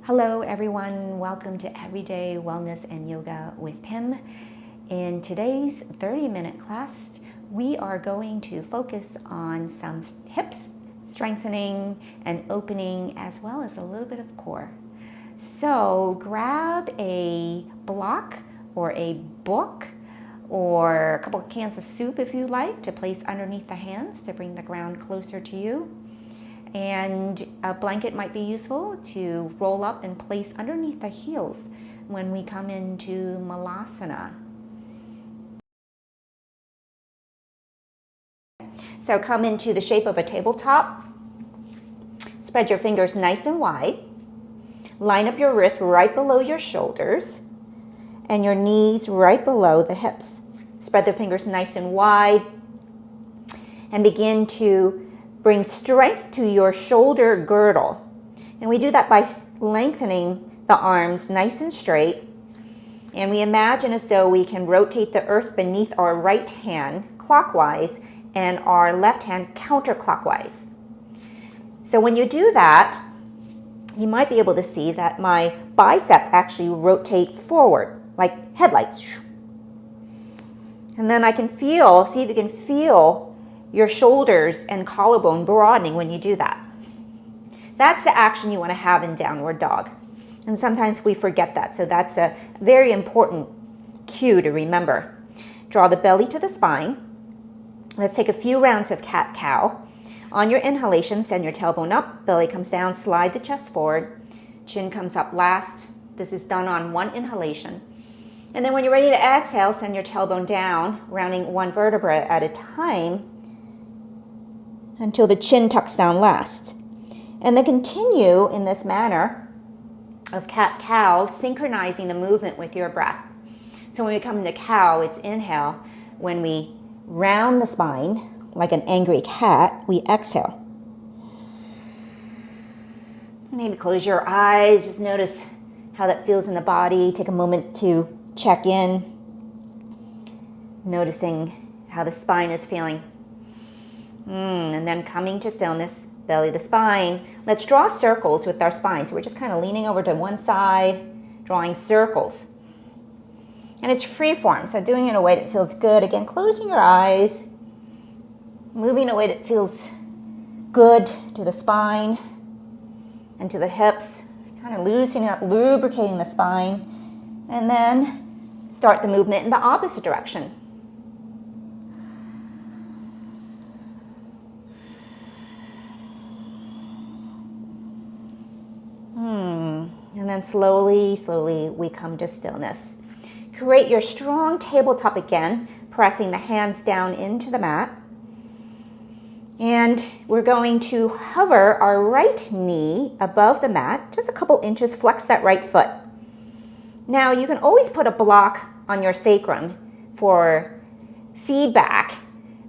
Hello everyone, welcome to Everyday Wellness and Yoga with Pim. In today's 30-minute class, we are going to focus on some hips strengthening and opening, as well as a little bit of core. So grab a block or a book or a couple of cans of soup if you like to place underneath the hands to bring the ground closer to you. And a blanket might be useful to roll up and place underneath the heels when we come into Malasana. So come into the shape of a tabletop. Spread your fingers nice and wide. Line up your wrists right below your shoulders and your knees right below the hips. Spread the fingers nice and wide and begin to bring strength to your shoulder girdle. And we do that by lengthening the arms nice and straight. And we imagine as though we can rotate the earth beneath our right hand clockwise and our left hand counterclockwise. So when you do that, you might be able to see that my biceps actually rotate forward like headlights. And then I can see if you can feel your shoulders and collarbone broadening when you do that. That's the action you want to have in downward dog. And sometimes we forget that, so that's a very important cue to remember. Draw the belly to the spine. Let's take a few rounds of cat-cow. On your inhalation, send your tailbone up, belly comes down, slide the chest forward, chin comes up last. This is done on one inhalation. And then when you're ready to exhale, send your tailbone down, rounding one vertebra at a time until the chin tucks down last. And then continue in this manner of cat-cow, synchronizing the movement with your breath. So when we come into cow, it's inhale. When we round the spine like an angry cat, we exhale. Maybe close your eyes, just notice how that feels in the body. Take a moment to check in, noticing how the spine is feeling. And then coming to stillness, belly to spine. Let's draw circles with our spine. So we're just kind of leaning over to one side, drawing circles. And it's free form, so doing it in a way that feels good. Again, closing your eyes, moving in a way that feels good to the spine and to the hips, kind of loosening up, lubricating the spine, and then start the movement in the opposite direction. And then slowly, we come to stillness. Create your strong tabletop again, pressing the hands down into the mat. And we're going to hover our right knee above the mat, just a couple inches, flex that right foot. Now you can always put a block on your sacrum for feedback,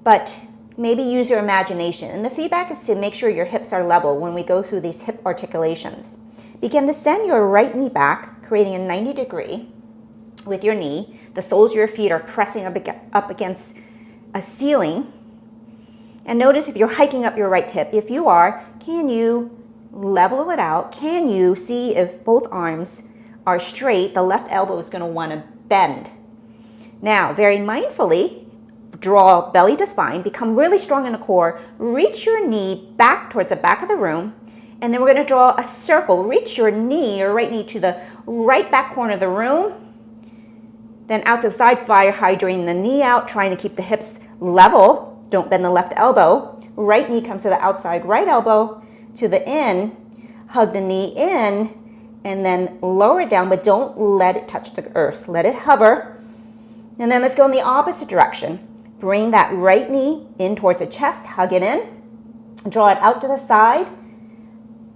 but maybe use your imagination. And the feedback is to make sure your hips are level when we go through these hip articulations. Begin to send your right knee back, creating a 90 degree with your knee. The soles of your feet are pressing up against a ceiling. And notice if you're hiking up your right hip. If you are, can you level it out? Can you see if both arms are straight? The left elbow is going to want to bend. Now, very mindfully, draw belly to spine, become really strong in the core, reach your knee back towards the back of the room, and then we're going to draw a circle. Reach your knee, your right knee, to the right back corner of the room. Then out to the side, fire hydrating the knee out, trying to keep the hips level. Don't bend the left elbow. Right knee comes to the outside, right elbow to the in. Hug the knee in, and then lower it down, but don't let it touch the earth. Let it hover. And then let's go in the opposite direction. Bring that right knee in towards the chest, hug it in. Draw it out to the side.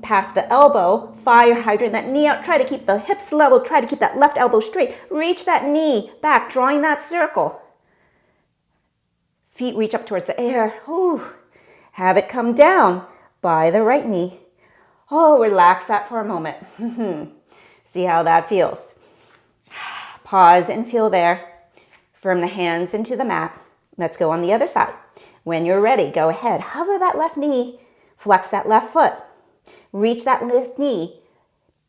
Past the elbow, fire hydrant that knee out, try to keep the hips level, try to keep that left elbow straight, reach that knee back, drawing that circle. Feet reach up towards the air. Ooh. Have it come down by the right knee. Oh, relax that for a moment. See how that feels. Pause and feel there. Firm the hands into the mat. Let's go on the other side. When you're ready, go ahead. Hover that left knee. Flex that left foot. Reach that left knee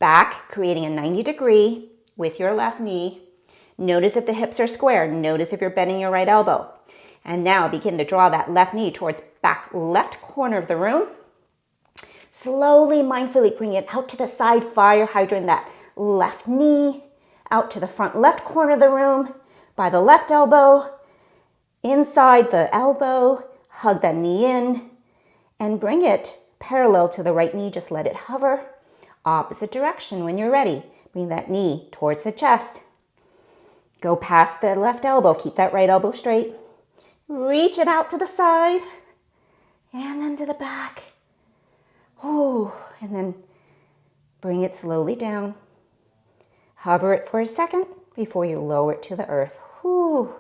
back, creating a 90-degree with your left knee. Notice if the hips are square. Notice if you're bending your right elbow. And now begin to draw that left knee towards back left corner of the room. Slowly, mindfully bring it out to the side, fire hydrant that left knee, out to the front left corner of the room, by the left elbow, inside the elbow, hug that knee in, and bring it parallel to the right knee. Just let it hover. Opposite direction when you're ready. Bring that knee towards the chest. Go past the left elbow. Keep that right elbow straight. Reach it out to the side, and then to the back. Ooh, and then bring it slowly down. Hover it for a second before you lower it to the earth. Ooh.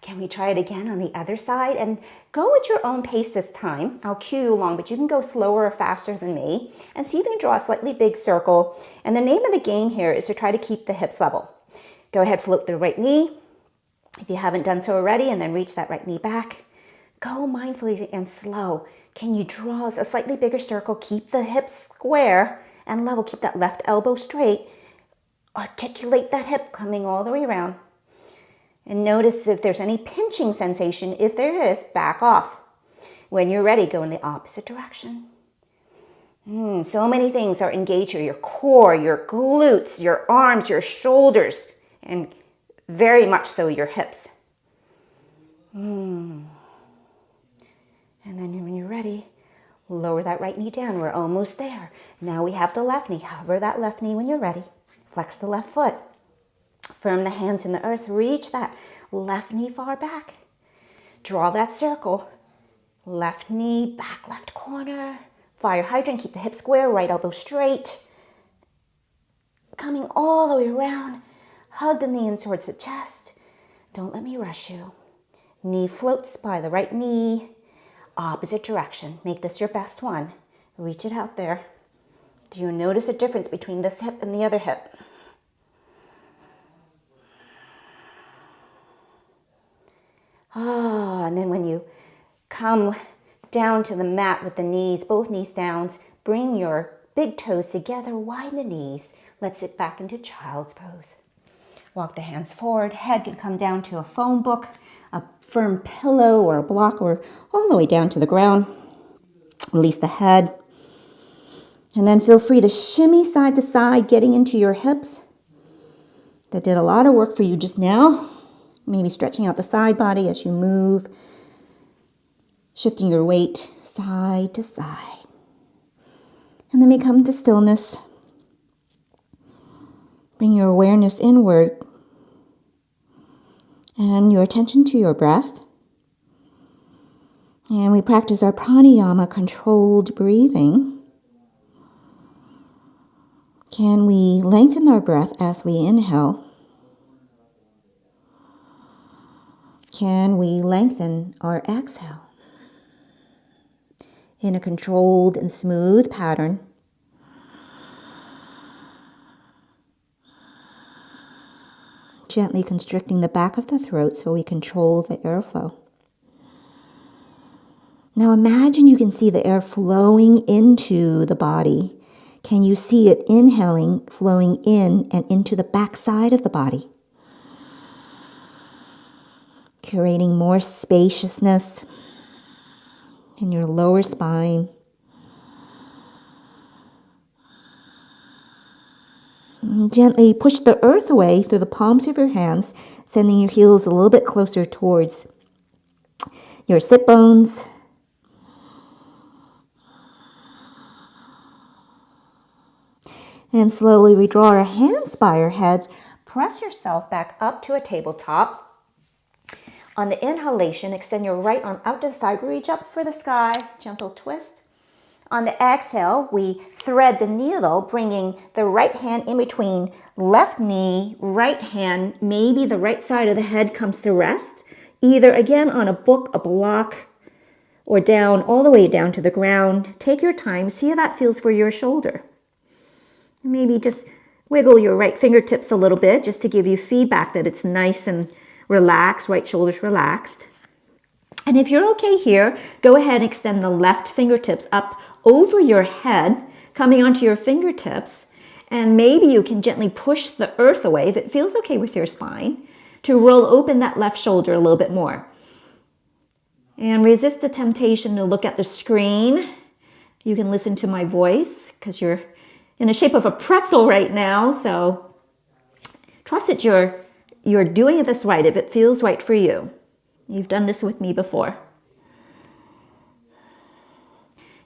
Can we try it again on the other side? And go at your own pace this time. I'll cue you along, but you can go slower or faster than me. And see if you can draw a slightly big circle. And the name of the game here is to try to keep the hips level. Go ahead, float the right knee, if you haven't done so already, and then reach that right knee back. Go mindfully and slow. Can you draw a slightly bigger circle? Keep the hips square and level. Keep that left elbow straight. Articulate that hip coming all the way around. And notice if there's any pinching sensation. If there is, back off. When you're ready, go in the opposite direction. So many things are engaged here. Your core, your glutes, your arms, your shoulders, and very much so your hips. And then when you're ready, lower that right knee down. We're almost there. Now we have the left knee. Hover that left knee when you're ready. Flex the left foot. Firm the hands in the earth. Reach that left knee far back. Draw that circle. Left knee, back left corner. Fire hydrant. Keep the hip square. Right elbow straight. Coming all the way around. Hug the knee in towards the chest. Don't let me rush you. Knee floats by the right knee. Opposite direction. Make this your best one. Reach it out there. Do you notice a difference between this hip and the other hip? And then when you come down to the mat with the knees, both knees down, bring your big toes together, widen the knees. Let's sit back into child's pose. Walk the hands forward. Head can come down to a phone book, a firm pillow or a block, or all the way down to the ground. Release the head. And then feel free to shimmy side to side, getting into your hips. That did a lot of work for you just now. Maybe stretching out the side body as you move. Shifting your weight side to side. And then we come to stillness. Bring your awareness inward. And your attention to your breath. And we practice our pranayama, controlled breathing. Can we lengthen our breath as we inhale? Can we lengthen our exhale? In a controlled and smooth pattern. Gently constricting the back of the throat so we control the airflow. Now imagine you can see the air flowing into the body. Can you see it inhaling, flowing in and into the back side of the body? Creating more spaciousness in your lower spine. And gently push the earth away through the palms of your hands, sending your heels a little bit closer towards your sit bones. And slowly we draw our hands by our heads. Press yourself back up to a tabletop. On the inhalation, extend your right arm out to the side. Reach up for the sky. Gentle twist. On the exhale, we thread the needle, bringing the right hand in between left knee, right hand. Maybe the right side of the head comes to rest. Either again on a book, a block, or down, all the way down to the ground. Take your time. See how that feels for your shoulder. Maybe just wiggle your right fingertips a little bit just to give you feedback that it's nice and relaxed, right shoulder's relaxed. And if you're okay here, go ahead and extend the left fingertips up over your head, coming onto your fingertips. And maybe you can gently push the earth away, if it feels okay with your spine, to roll open that left shoulder a little bit more. And resist the temptation to look at the screen. You can listen to my voice because you're in the shape of a pretzel right now. So trust that you're doing this right if it feels right for you. You've done this with me before.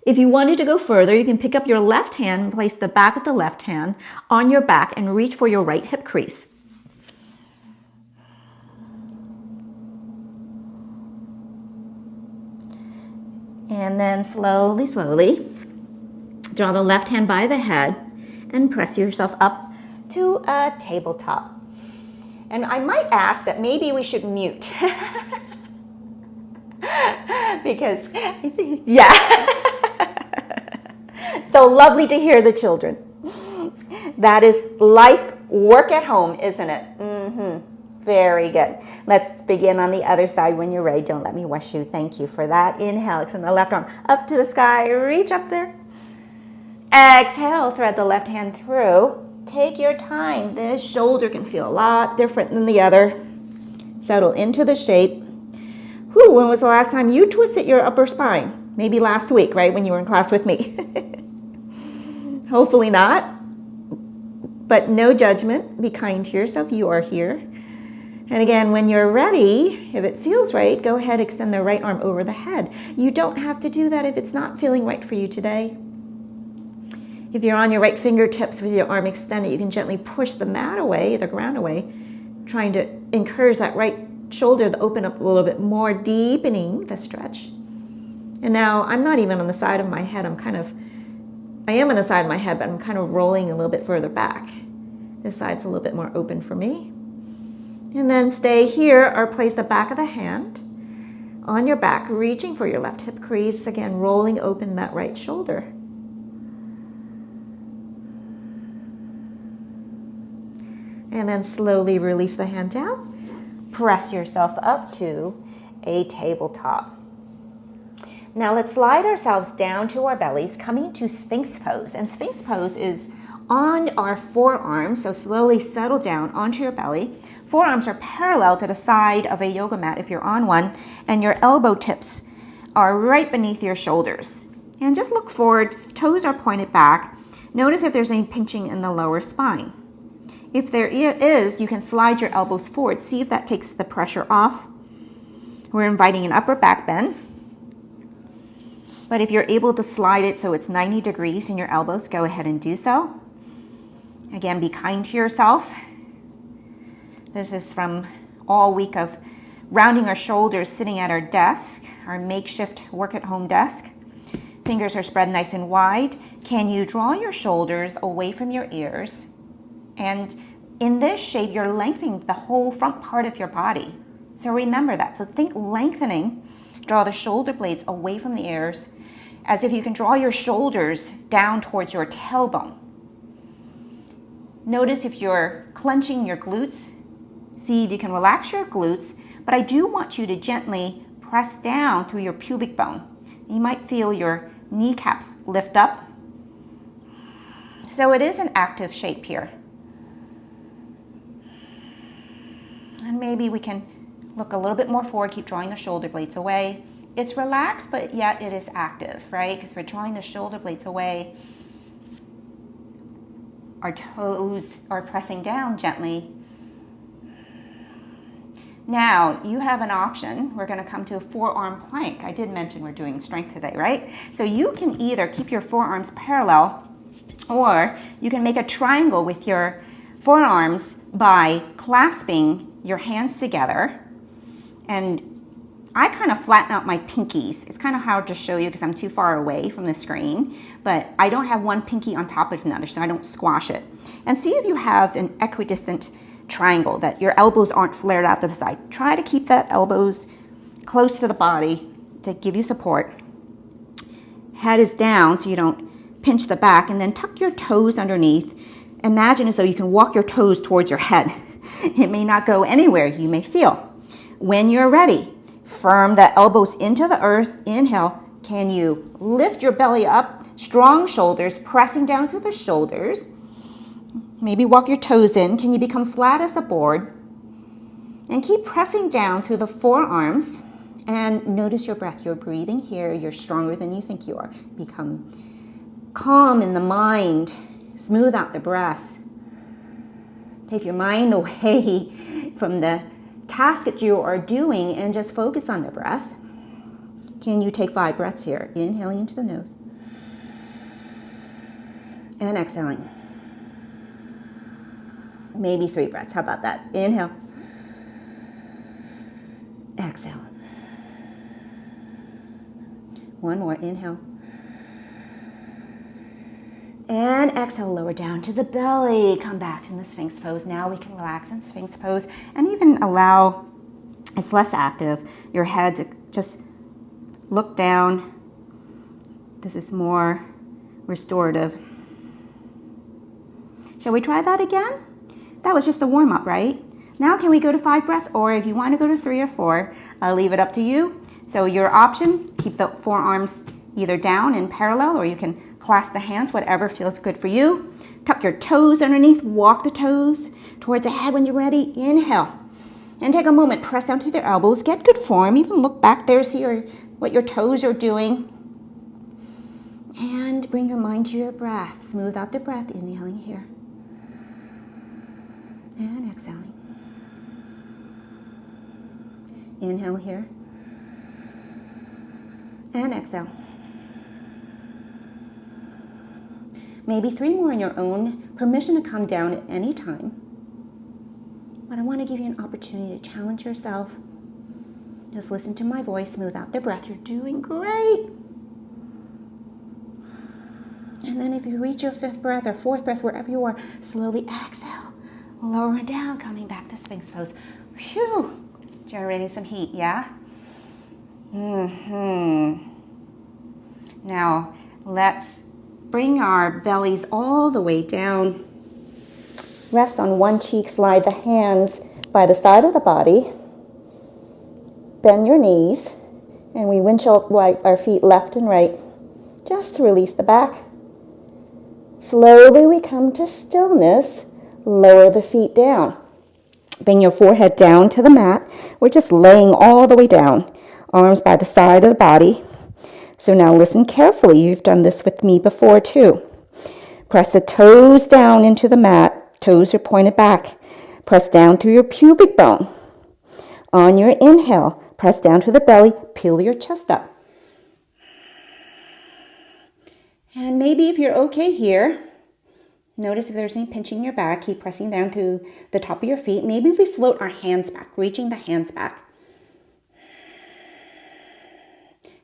If you wanted to go further, you can pick up your left hand and place the back of the left hand on your back and reach for your right hip crease. And then slowly, slowly, draw the left hand by the head and press yourself up to a tabletop. And I might ask that maybe we should mute. Because, yeah. So lovely to hear the children. That is life work at home, isn't it? Very good. Let's begin on the other side when you're ready. Don't let me rush you. Thank you for that. Inhale, extend the left arm up to the sky. Reach up there. Exhale, thread the left hand through. Take your time. This shoulder can feel a lot different than the other. Settle into the shape. Whew, when was the last time you twisted your upper spine? Maybe last week, right, when you were in class with me. Hopefully not. But no judgment. Be kind to yourself. You are here. And again, when you're ready, if it feels right, go ahead, extend the right arm over the head. You don't have to do that if it's not feeling right for you today. If you're on your right fingertips with your arm extended, you can gently push the mat away, the ground away, trying to encourage that right shoulder to open up a little bit more, deepening the stretch. And now I'm not even on the side of my head. I am on the side of my head, but I'm kind of rolling a little bit further back. This side's a little bit more open for me. And then stay here or place the back of the hand on your back, reaching for your left hip crease. Again, rolling open that right shoulder. And then slowly release the hand down. Press yourself up to a tabletop. Now let's slide ourselves down to our bellies, coming to Sphinx pose. And Sphinx pose is on our forearms, so slowly settle down onto your belly. Forearms are parallel to the side of a yoga mat if you're on one, and your elbow tips are right beneath your shoulders. And just look forward, toes are pointed back. Notice if there's any pinching in the lower spine. If there is, you can slide your elbows forward. See if that takes the pressure off. We're inviting an upper back bend. But if you're able to slide it so it's 90 degrees in your elbows, go ahead and do so. Again, be kind to yourself. This is from all week of rounding our shoulders, sitting at our desk, our makeshift work-at-home desk. Fingers are spread nice and wide. Can you draw your shoulders away from your ears? And in this shape, you're lengthening the whole front part of your body. So remember that. So think lengthening. Draw the shoulder blades away from the ears, as if you can draw your shoulders down towards your tailbone. Notice if you're clenching your glutes. See if you can relax your glutes, but I do want you to gently press down through your pubic bone. You might feel your kneecaps lift up. So it is an active shape here. And maybe we can look a little bit more forward, keep drawing the shoulder blades away. It's relaxed, but yet it is active, right? Because we're drawing the shoulder blades away. Our toes are pressing down gently. Now, you have an option. We're going to come to a forearm plank. I did mention we're doing strength today, right? So you can either keep your forearms parallel, or you can make a triangle with your forearms by clasping your hands together. And I kind of flatten out my pinkies. It's kind of hard to show you because I'm too far away from the screen, but I don't have one pinky on top of another, so I don't squash it. And see if you have an equidistant triangle, that your elbows aren't flared out to the side. Try to keep that elbows close to the body to give you support. Head is down so you don't pinch the back, and then tuck your toes underneath. Imagine as though you can walk your toes towards your head. It may not go anywhere you may feel. When you're ready, firm the elbows into the earth. Inhale. Can you lift your belly up? Strong shoulders, pressing down through the shoulders. Maybe walk your toes in. Can you become flat as a board? And keep pressing down through the forearms. And notice your breath. You're breathing here. You're stronger than you think you are. Become calm in the mind. Smooth out the breath. Take your mind away from the task that you are doing and just focus on the breath. Can you take 5 breaths here? Inhaling into the nose. And exhaling. Maybe 3 breaths. How about that? Inhale. Exhale. One more. Inhale. And exhale, lower down to the belly. Come back to the Sphinx pose. Now we can relax in Sphinx pose and even allow, it's less active, your head to just look down. This is more restorative. Shall we try that again? That was just a warm-up, right? Now can we go to 5 breaths? Or if you want to go to 3 or 4, I'll leave it up to you. So your option, keep the forearms either down in parallel, or you can clasp the hands, whatever feels good for you. Tuck your toes underneath, walk the toes towards the head when you're ready. Inhale. And take a moment, press down to your elbows, get good form, even look back there, see what your toes are doing. And bring your mind to your breath. Smooth out the breath, inhaling here. And exhaling. Inhale here. And exhale. Maybe 3 more on your own. Permission to come down at any time. But I want to give you an opportunity to challenge yourself. Just listen to my voice, smooth out the breath. You're doing great. And then if you reach your 5th breath or 4th breath, wherever you are, slowly exhale. Lower down, coming back to Sphinx pose. Phew. Generating some heat, yeah? Now, let's bring our bellies all the way down. Rest on one cheek, slide the hands by the side of the body. Bend your knees, and we windshield wipe our feet left and right, just to release the back. Slowly we come to stillness. Lower the feet down. Bring your forehead down to the mat. We're just laying all the way down. Arms by the side of the body. So now listen carefully. You've done this with me before too. Press the toes down into the mat. Toes are pointed back. Press down through your pubic bone. On your inhale, press down to the belly. Peel your chest up. And maybe if you're okay here, notice if there's any pinching your back. Keep pressing down to the top of your feet. Maybe if we float our hands back, reaching the hands back.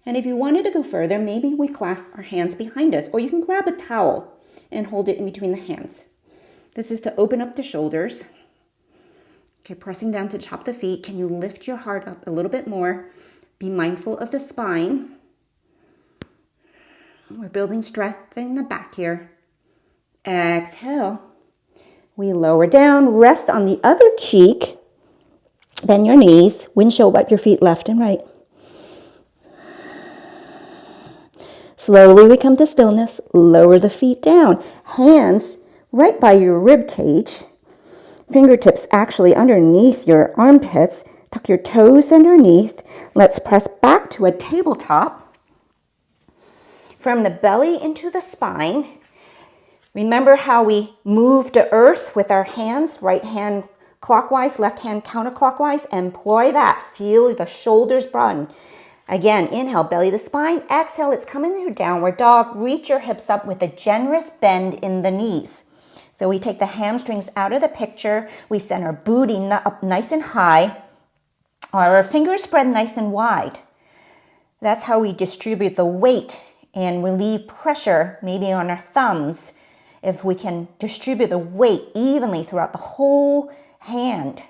And if you wanted to go further, maybe we clasp our hands behind us, or you can grab a towel and hold it in between the hands. This is to open up the shoulders. Okay, pressing down to the top of the feet. Can you lift your heart up a little bit more? Be mindful of the spine. We're building strength in the back here. Exhale. We lower down, rest on the other cheek. Bend your knees, windshield wipe your feet left and right. Slowly we come to stillness. Lower the feet down. Hands right by your rib cage. Fingertips actually underneath your armpits. Tuck your toes underneath. Let's press back to a tabletop. From the belly into the spine. Remember how we move to earth with our hands, right hand clockwise, left hand counterclockwise. Employ that. Feel the shoulders broaden. Again, inhale, belly to spine. Exhale, it's coming to downward dog. Reach your hips up with a generous bend in the knees. So we take the hamstrings out of the picture. We send our booty up nice and high. Our fingers spread nice and wide. That's how we distribute the weight and relieve pressure, maybe on our thumbs. If we can distribute the weight evenly throughout the whole hand.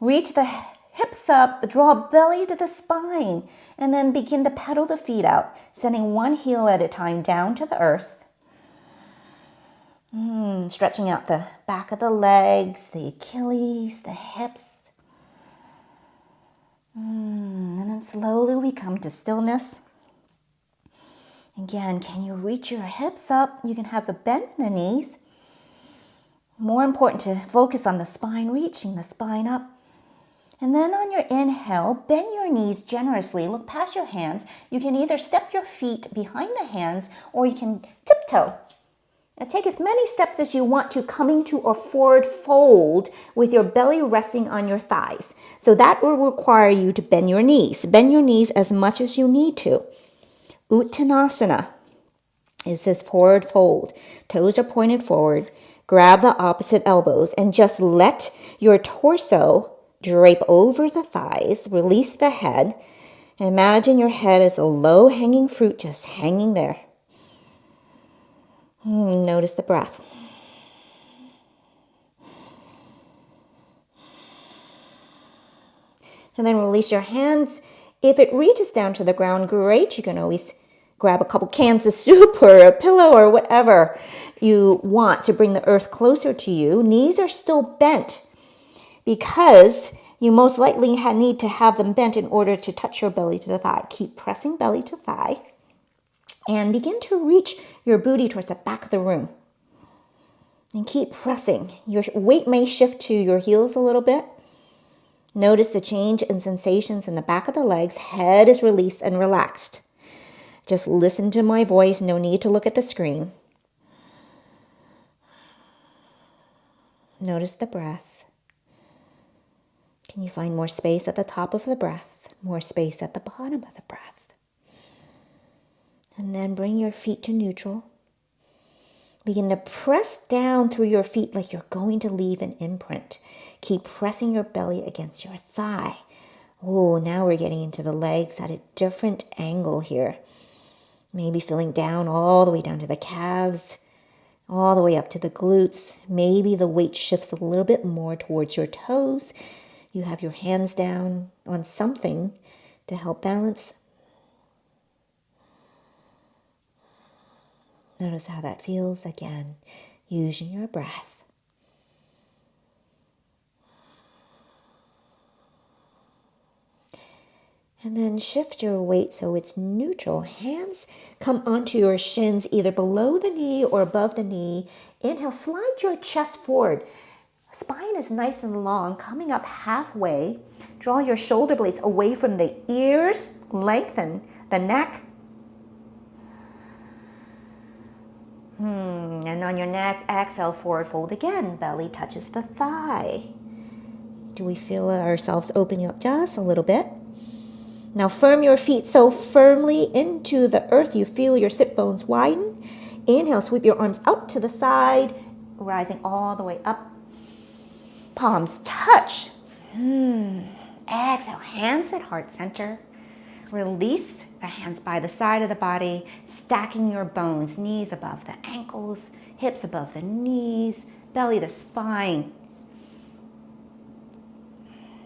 Reach the hips up, draw belly to the spine, and then begin to pedal the feet out, sending one heel at a time down to the earth. Stretching out the back of the legs, the Achilles, the hips. And then slowly we come to stillness. Again, can you reach your hips up? You can have the bend in the knees. More important to focus on the spine, reaching the spine up. And then on your inhale, bend your knees generously. Look past your hands. You can either step your feet behind the hands or you can tiptoe. Now take as many steps as you want to, coming to a forward fold with your belly resting on your thighs. So that will require you to bend your knees. Bend your knees as much as you need to. Uttanasana is this forward fold. Toes are pointed forward. Grab the opposite elbows and just let your torso drape over the thighs. Release the head. Imagine your head as a low-hanging fruit just hanging there. Notice the breath. And then release your hands. If it reaches down to the ground, great. You can always grab a couple cans of soup or a pillow or whatever you want to bring the earth closer to you. Knees are still bent because you most likely need to have them bent in order to touch your belly to the thigh. Keep pressing belly to thigh and begin to reach your booty towards the back of the room. And keep pressing. Your weight may shift to your heels a little bit. Notice the change in sensations in the back of the legs. Head is released and relaxed. Just listen to my voice. No need to look at the screen. Notice the breath. Can you find more space at the top of the breath? More space at the bottom of the breath? And then bring your feet to neutral. Begin to press down through your feet like you're going to leave an imprint. Keep pressing your belly against your thigh. Oh, now we're getting into the legs at a different angle here. Maybe feeling down all the way down to the calves, all the way up to the glutes. Maybe the weight shifts a little bit more towards your toes. You have your hands down on something to help balance. Notice how that feels again, using your breath. And then shift your weight so it's neutral. Hands come onto your shins, either below the knee or above the knee. Inhale, slide your chest forward. Spine is nice and long, coming up halfway. Draw your shoulder blades away from the ears. Lengthen the neck. And on your next exhale, forward fold again. Belly touches the thigh. Do we feel ourselves opening up just a little bit? Now firm your feet so firmly into the earth you feel your sit bones widen. Inhale, sweep your arms out to the side, rising all the way up. Palms touch. Exhale, hands at heart center. Release the hands by the side of the body, stacking your bones, knees above the ankles, hips above the knees, belly to spine.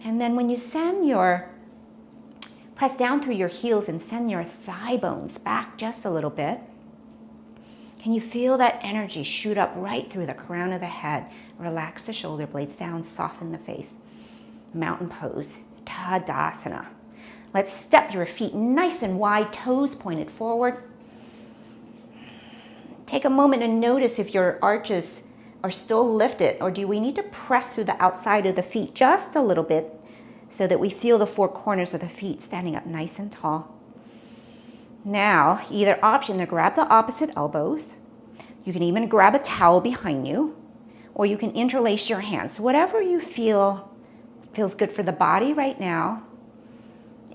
And then when you press down through your heels and send your thigh bones back just a little bit, can you feel that energy shoot up right through the crown of the head? Relax the shoulder blades down, soften the face. Mountain pose, Tadasana. Let's step your feet nice and wide, toes pointed forward. Take a moment and notice if your arches are still lifted, or do we need to press through the outside of the feet just a little bit so that we feel the four corners of the feet standing up nice and tall. Now, either option to grab the opposite elbows. You can even grab a towel behind you, or you can interlace your hands. Whatever you feel feels good for the body right now.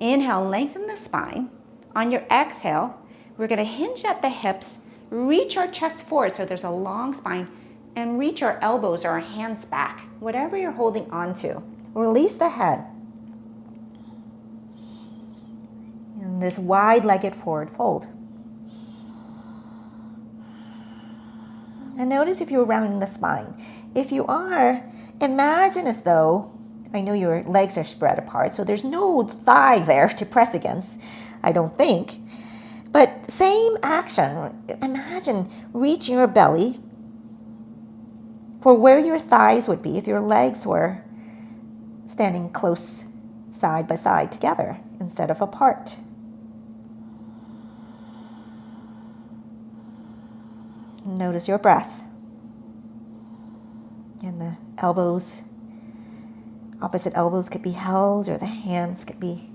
Inhale, lengthen the spine. On your exhale, we're going to hinge at the hips, reach our chest forward so there's a long spine, and reach our elbows or our hands back, whatever you're holding on to. Release the head. In this wide-legged forward fold. And notice if you're rounding the spine. If you are, imagine as though, I know your legs are spread apart, so there's no thigh there to press against, I don't think. But same action. Imagine reaching your belly for where your thighs would be if your legs were standing close side by side together instead of apart. Notice your breath. And the elbows, opposite elbows could be held, or the hands could be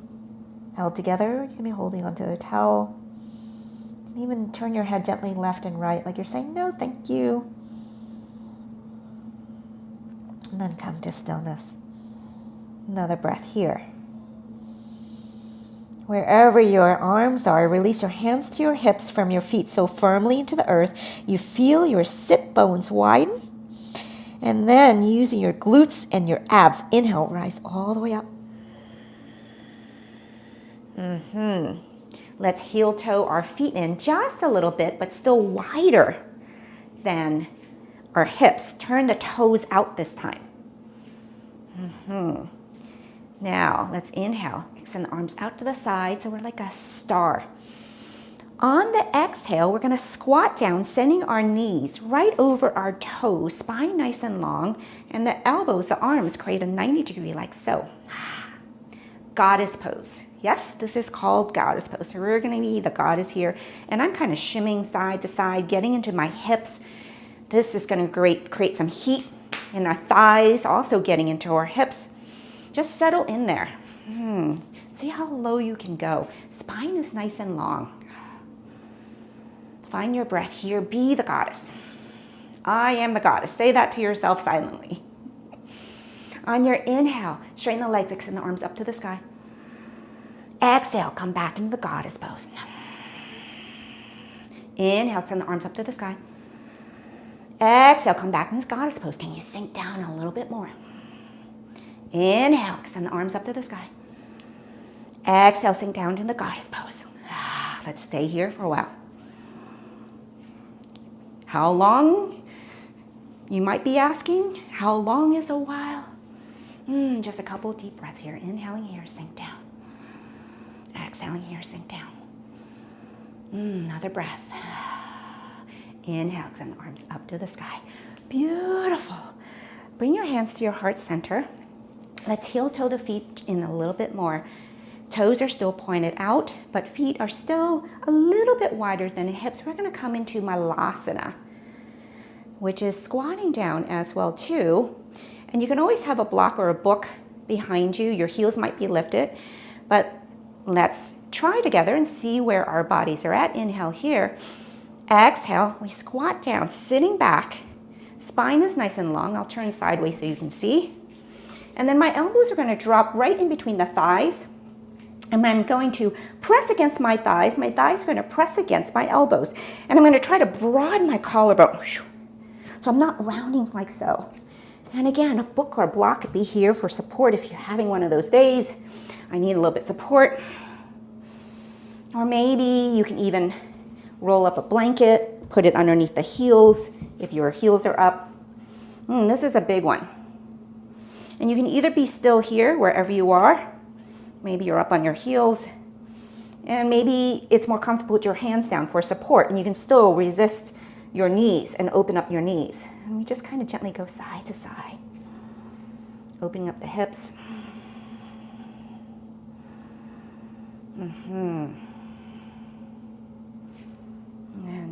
held together. You can be holding onto the towel. And even turn your head gently left and right, like you're saying, no, thank you. And then come to stillness. Another breath here. Wherever your arms are, release your hands to your hips from your feet so firmly into the earth. You feel your sit bones widen. And then using your glutes and your abs, inhale, rise all the way up. Let's heel toe our feet in just a little bit, but still wider than our hips. Turn the toes out this time. Now, let's inhale. Extend the arms out to the side so we're like a star. On the exhale, we're going to squat down, sending our knees right over our toes, spine nice and long, and the elbows, the arms, create a 90 degree like so. Goddess pose. Yes, this is called goddess pose. So we're going to be the goddess here, and I'm kind of shimming side to side, getting into my hips. This is going to create some heat in our thighs, also getting into our hips. Just settle in there. See how low you can go. Spine is nice and long. Find your breath here. Be the goddess. I am the goddess. Say that to yourself silently. On your inhale, straighten the legs, extend the arms up to the sky. Exhale, come back into the goddess pose. Inhale, extend the arms up to the sky. Exhale, come back into the goddess pose. Can you sink down a little bit more? Inhale, extend the arms up to the sky. Exhale, sink down to the goddess pose. Let's stay here for a while. How long? You might be asking, how long is a while? Just a couple deep breaths here. Inhaling here, sink down. Exhaling here, sink down. Another breath. Inhale, extend the arms up to the sky. Beautiful. Bring your hands to your heart center. Let's heel toe the feet in a little bit more. Toes are still pointed out, but feet are still a little bit wider than the hips. We're going to come into Malasana, which is squatting down as well too. And you can always have a block or a book behind you. Your heels might be lifted, but let's try together and see where our bodies are at. Inhale here. Exhale, we squat down, sitting back. Spine is nice and long. I'll turn sideways so you can see. And then my elbows are going to drop right in between the thighs. And I'm going to press against my thighs. My thighs are going to press against my elbows. And I'm going to try to broaden my collarbone. So I'm not rounding like so. And again, a book or a block could be here for support if you're having one of those days. I need a little bit of support. Or maybe you can even roll up a blanket, put it underneath the heels if your heels are up. This is a big one. And you can either be still here, wherever you are. Maybe you're up on your heels. And maybe it's more comfortable with your hands down for support. And you can still resist your knees and open up your knees. And we just kind of gently go side to side. Opening up the hips. And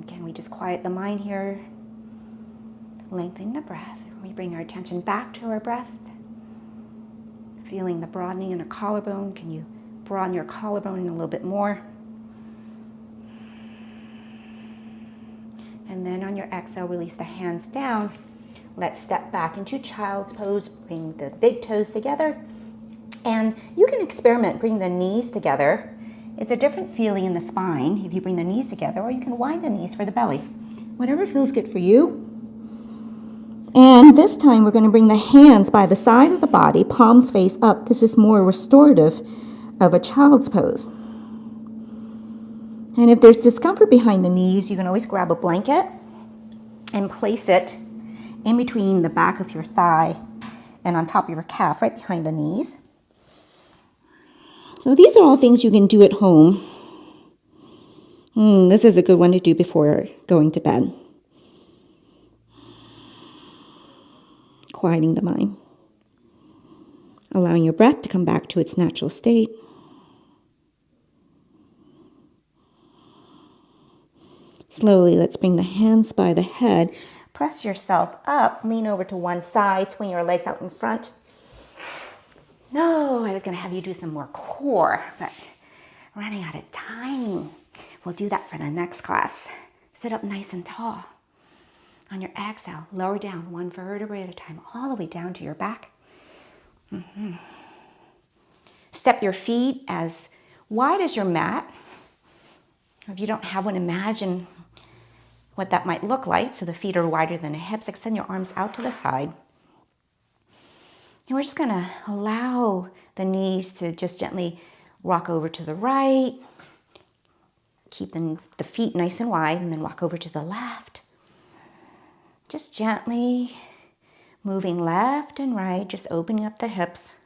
can we just quiet the mind here? Lengthening the breath. We bring our attention back to our breath. Feeling the broadening in our collarbone. Can you broaden your collarbone a little bit more? And then on your exhale, release the hands down. Let's step back into child's pose. Bring the big toes together. And you can experiment, bring the knees together. It's a different feeling in the spine if you bring the knees together, or you can wind the knees for the belly. Whatever feels good for you. And this time we're going to bring the hands by the side of the body, palms face up. This is more restorative of a child's pose. And if there's discomfort behind the knees, you can always grab a blanket and place it in between the back of your thigh and on top of your calf, right behind the knees. So these are all things you can do at home. This is a good one to do before going to bed. Quieting the mind. Allowing your breath to come back to its natural state. Slowly, let's bring the hands by the head. press yourself up, lean over to one side, swing your legs out in front. No, I was going to have you do some more core, but running out of time. We'll do that for the next class. Sit up nice and tall. On your exhale, lower down one vertebrae at a time, all the way down to your back. Step your feet as wide as your mat. If you don't have one, imagine what that might look like. So the feet are wider than the hips. Extend your arms out to the side. And we're just going to allow the knees to just gently rock over to the right. Keeping the feet nice and wide, and then walk over to the left. Just gently moving left and right, just opening up the hips.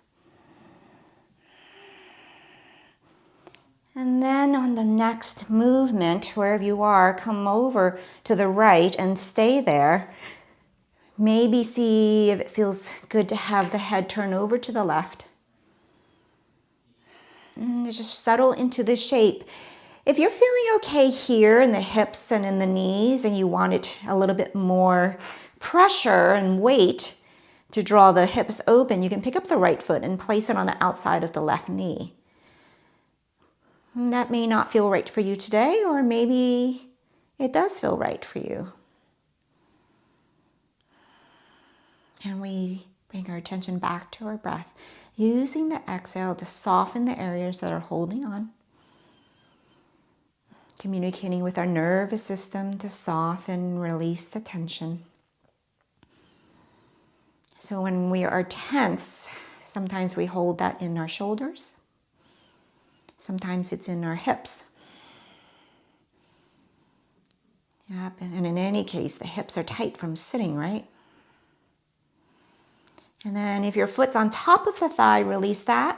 And then on the next movement, wherever you are, come over to the right and stay there. Maybe see if it feels good to have the head turn over to the left. And just settle into the shape. If you're feeling okay here in the hips and in the knees, and you want it a little bit more pressure and weight to draw the hips open, you can pick up the right foot and place it on the outside of the left knee. And that may not feel right for you today, or maybe it does feel right for you. And we bring our attention back to our breath, using the exhale to soften the areas that are holding on. Communicating with our nervous system to soften, release the tension. So when we are tense, sometimes we hold that in our shoulders. Sometimes it's in our hips. Yep, and in any case, the hips are tight from sitting, right? And then if your foot's on top of the thigh, release that.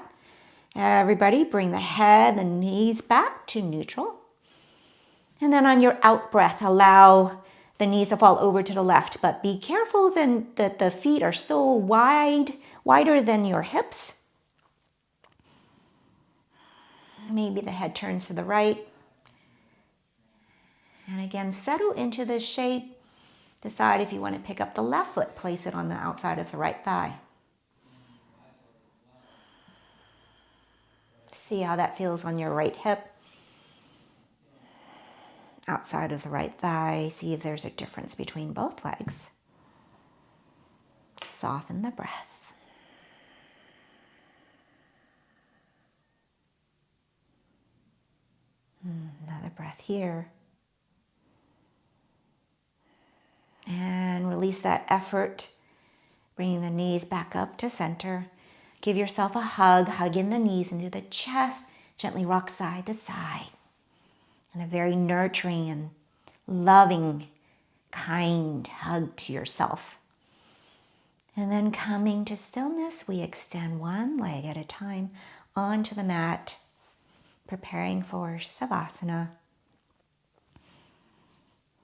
Everybody bring the head, the knees back to neutral. And then on your out breath, allow the knees to fall over to the left, but be careful then that the feet are still wider than your hips. Maybe the head turns to the right. And again, settle into this shape. Decide if you want to pick up the left foot, place it on the outside of the right thigh. See how that feels on your right hip. Outside of the right thigh, see if there's a difference between both legs. Soften the breath. Another breath here. And release that effort, bringing the knees back up to center. Give yourself a hug, hug in the knees into the chest, gently rock side to side. And a very nurturing and loving, kind hug to yourself. And then coming to stillness, we extend one leg at a time onto the mat, preparing for Savasana.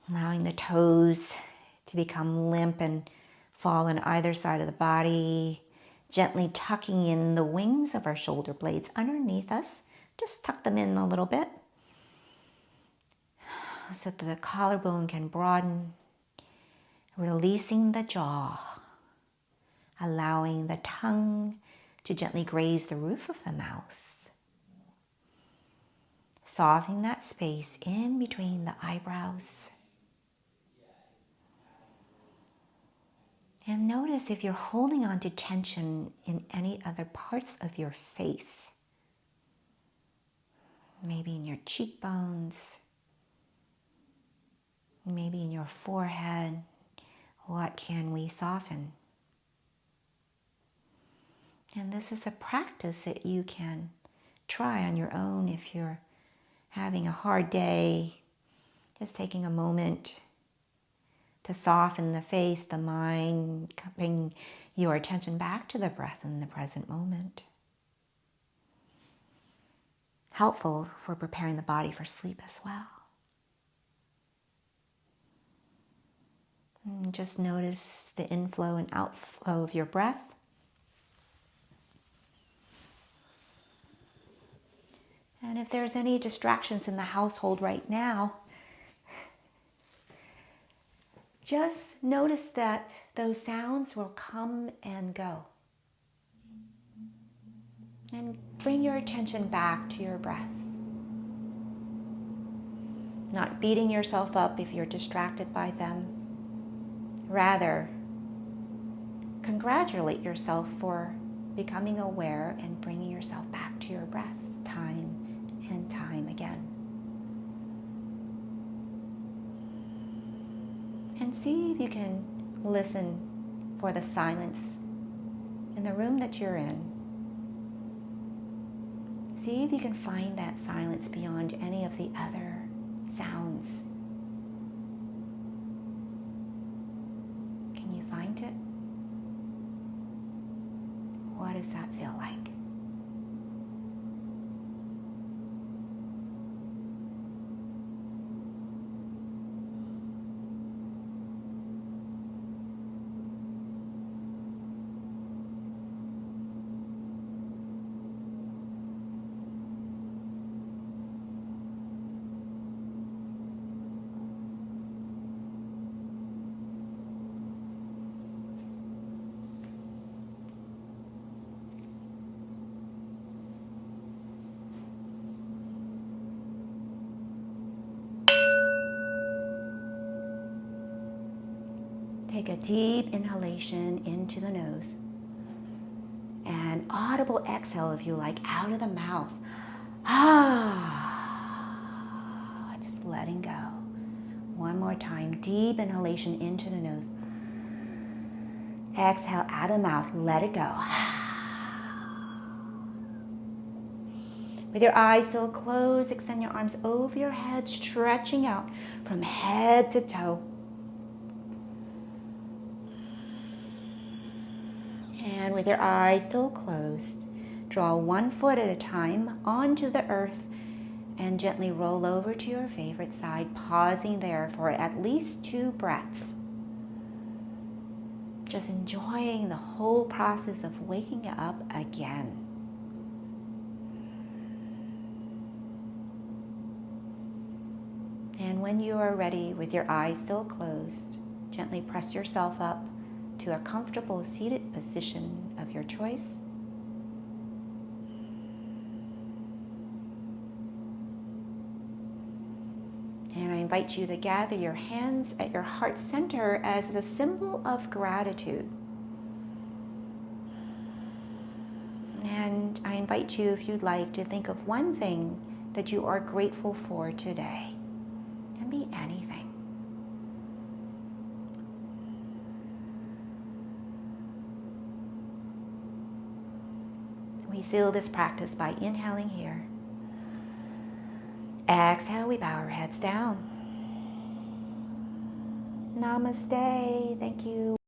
Allowing the toes to become limp and fall on either side of the body, gently tucking in the wings of our shoulder blades underneath us. Just tuck them in a little bit, so that the collarbone can broaden, releasing the jaw, allowing the tongue to gently graze the roof of the mouth, softening that space in between the eyebrows. And notice if you're holding on to tension in any other parts of your face, maybe in your cheekbones, maybe in your forehead. What can we soften? And this is a practice that you can try on your own if you're having a hard day. Just taking a moment to soften the face, the mind, bring your attention back to the breath in the present moment. Helpful for preparing the body for sleep as well. And just notice the inflow and outflow of your breath. And if there's any distractions in the household right now, just notice that those sounds will come and go. And bring your attention back to your breath. Not beating yourself up if you're distracted by them. Rather, congratulate yourself for becoming aware and bringing yourself back to your breath time and time again. And see if you can listen for the silence in the room that you're in. See if you can find that silence beyond any of the other sounds. Can you find it? What does that feel like? Take a deep inhalation into the nose and audible exhale if you like out of the mouth. Just letting go. One more time, deep inhalation into the nose. Exhale out of the mouth, let it go. With your eyes still closed, extend your arms over your head, stretching out from head to toe. And with your eyes still closed, draw one foot at a time onto the earth and gently roll over to your favorite side, pausing there for at least 2 breaths. Just enjoying the whole process of waking up again. And when you are ready, with your eyes still closed, gently press yourself up to a comfortable seated position of your choice. And I invite you to gather your hands at your heart center as the symbol of gratitude. And I invite you, if you'd like, to think of one thing that you are grateful for today. It can be anything. We seal this practice by inhaling here. Exhale, we bow our heads down. Namaste. Thank you.